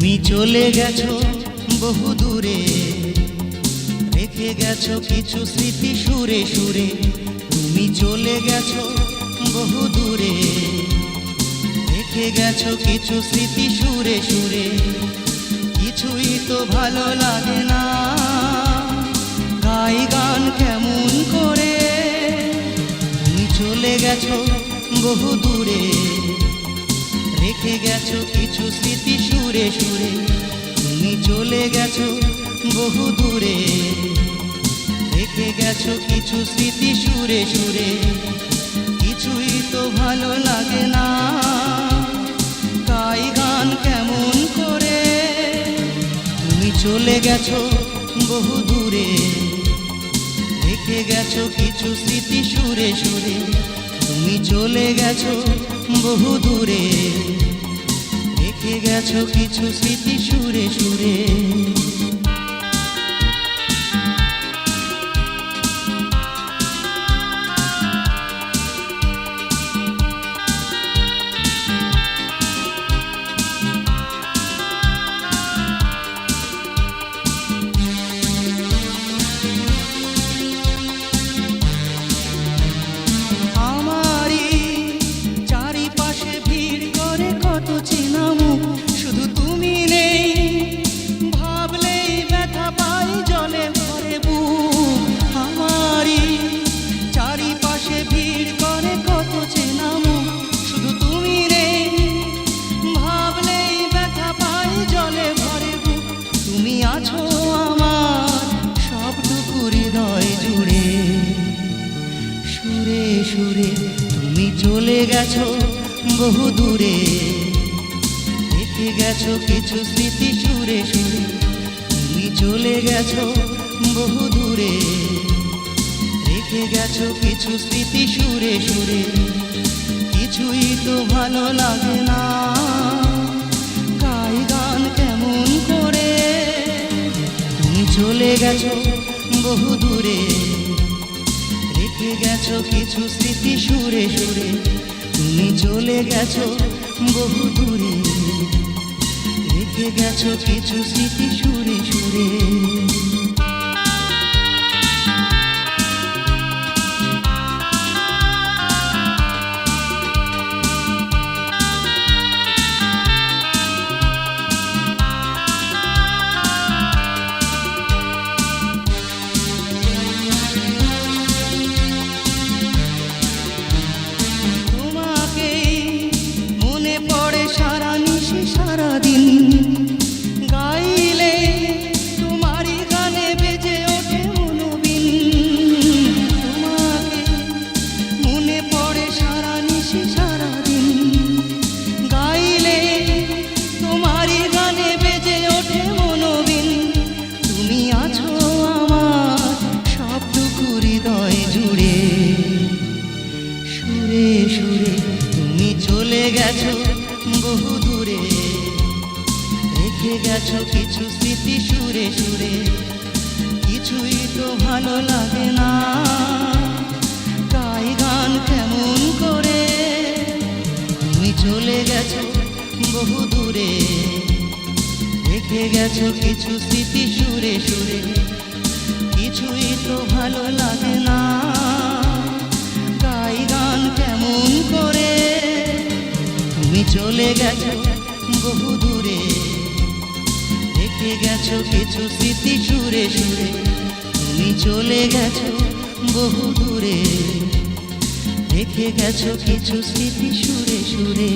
তুমি চলে গেছো বহু দূরে, রেখে গেছো কিছু স্মৃতি সুরে সুরে। তুমি চলে গেছো বহু দূরে, রেখে গেছো কিছু স্মৃতি সুরে সুরে। কিছুই তো ভালো লাগে না, গাই গান কেমন করে। তুমি চলে গেছো বহু দূরে, রেখে গেছো কিছু স্মৃতি সুরে সুরে। তুমি চলে গেছো বহু দূরে, রেখে গেছো কিছু স্মৃতি সুরে সুরে। কিছুই তো ভালো লাগে না, গাই গান কেমন করে। তুমি চলে গেছো বহু দূরে, রেখে গেছো কিছু স্মৃতি সুরে সুরে। তুমি চলে গেছো বহু দূরে, রেখে গেছো কিছু স্মৃতি সুরে সুরে। শুধু তুমি নেই, ভাবলেই ব্যথা পাই জলে ভরে বুক। আমারই চারিপাশে ভিড় করে কত চেনা মুখ। শুধু তুমি নেই, ভাবলেই ব্যথা পাই জলে ভরে বুক। তুমি আছো আমার সবটুকু হৃদয় জুড়ে, সুরে সুরে। তুমি চলে গেছো বহু দূরে, রেখে গেছো কিছু স্মৃতি সুরে সুরে। তুমি চলে গেছো বহু দূরে, রেখে গেছো কিছু স্মৃতি সুরে সুরে। কিছুই তো ভালো লাগে না, গাই গান কেমন করে। তুমি চলে গেছো বহু দূরে, রেখে গেছো কিছু স্মৃতি সুরে সুরে। তুমি চলে গেছো বহু দূরে, রেখে গেছো কিছু স্মৃতি সুরে সুরে। সারাদিন গাইলে তোমারই গানে বেজে ওঠে মনোবিন। তোমাকে মনে পড়ে সারা নিশি সারাদিন গাইলে তোমারই গানে বেজে ওঠে মনোবিন। তুমি আছো আমার সবটুকু হৃদয় জুড়ে, সুরে সুরে। তুমি চলে গেছো বহু দূরে, রেখে গেছো কিছু স্মৃতি সুরে সুরে। কিছুই তো ভালো লাগে না, গাই গান কেমন করে। তুমি চলে গেছো বহু দূরে, রেখে গেছো কিছু স্মৃতি সুরে সুরে। কিছুই তো ভালো লাগে না, গাই গান কেমন করে। তুমি চলে গেছো বহু দূরে, রেখে গেছো কিছু স্মৃতি সুরে সুরে। তুমি চলে গেছো বহু দূরে, রেখে গেছো কিছু স্মৃতি সুরে সুরে।